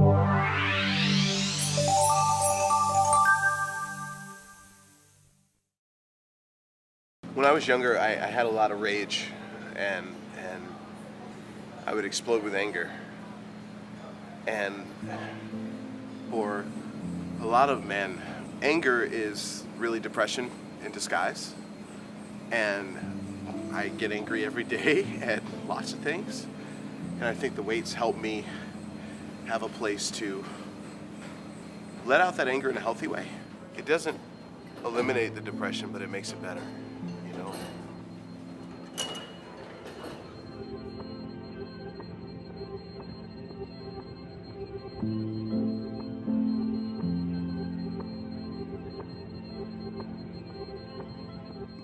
When I was younger, I had a lot of rage, and I would explode with anger. And for a lot of men, anger is really depression in disguise. And I get angry every day at lots of things. And I think the weights help me have a place to let out that anger in a healthy way. It doesn't eliminate the depression, but it makes it better, you know?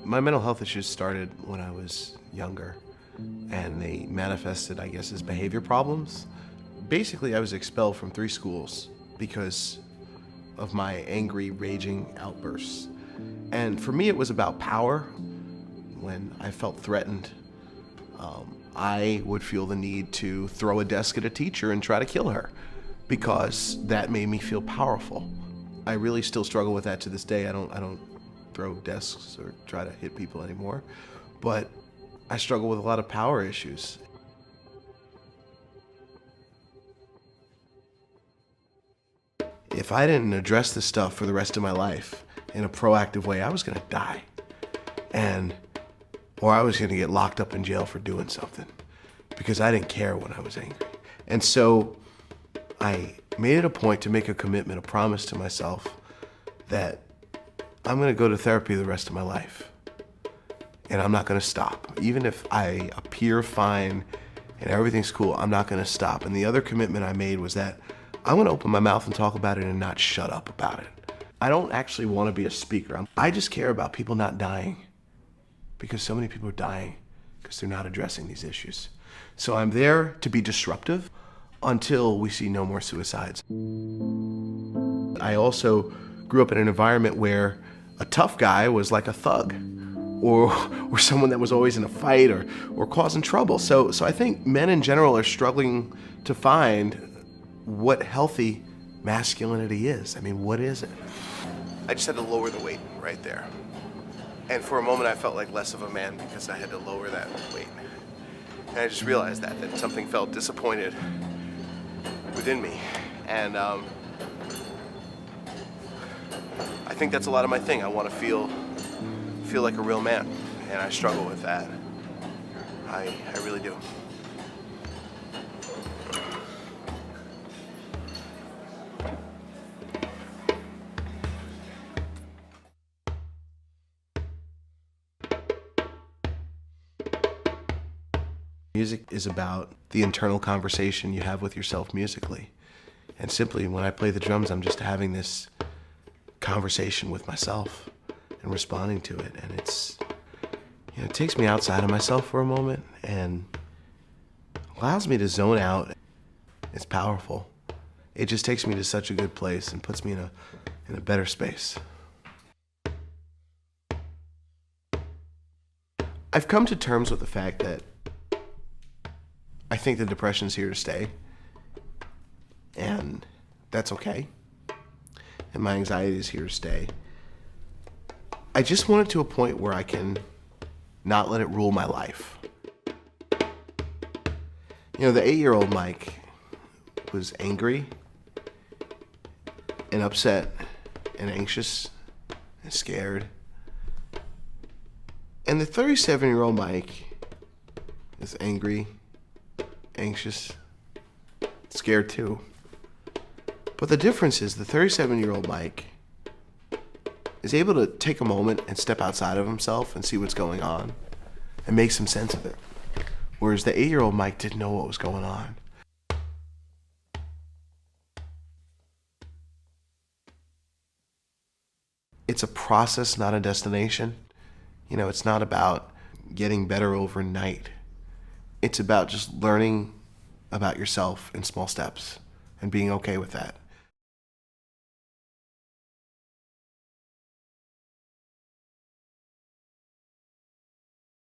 My mental health issues started when I was younger, and they manifested, I guess, as behavior problems. Basically, I was expelled from 3 schools because of my angry, raging outbursts. And for me, it was about power. When I felt threatened, I would feel the need to throw a desk at a teacher and try to kill her because that made me feel powerful. I really still struggle with that to this day. I don't throw desks or try to hit people anymore, but I struggle with a lot of power issues. If I didn't address this stuff for the rest of my life in a proactive way, I was gonna die. Or I was gonna get locked up in jail for doing something because I didn't care when I was angry. And so I made it a point to make a commitment, a promise to myself that I'm gonna go to therapy the rest of my life. And I'm not gonna stop. Even if I appear fine and everything's cool, I'm not gonna stop. And the other commitment I made was that I'm gonna open my mouth and talk about it and not shut up about it. I don't actually wanna be a speaker. I just care about people not dying, because so many people are dying because they're not addressing these issues. So I'm there to be disruptive until we see no more suicides. I also grew up in an environment where a tough guy was like a thug, or someone that was always in a fight or causing trouble. So I think men in general are struggling to find what healthy masculinity is. I mean, what is it? I just had to lower the weight right there. And for a moment I felt like less of a man because I had to lower that weight. And I just realized that something felt disappointed within me. And I think that's a lot of my thing. I want to feel like a real man, and I struggle with that. I really do. Music is about the internal conversation you have with yourself musically. And simply, when I play the drums, I'm just having this conversation with myself and responding to it. And it takes me outside of myself for a moment and allows me to zone out. It's powerful. It just takes me to such a good place and puts me in a better space. I've come to terms with the fact that I think the depression's here to stay, and that's okay. And my anxiety is here to stay. I just want it to a point where I can not let it rule my life. You know, the 8-year-old Mike was angry and upset and anxious and scared. And the 37-year-old Mike is angry, anxious, scared too. But the difference is the 37-year-old Mike is able to take a moment and step outside of himself and see what's going on and make some sense of it. Whereas the 8-year-old Mike didn't know what was going on. It's a process, not a destination. You know, it's not about getting better overnight. It's about just learning about yourself in small steps and being okay with that.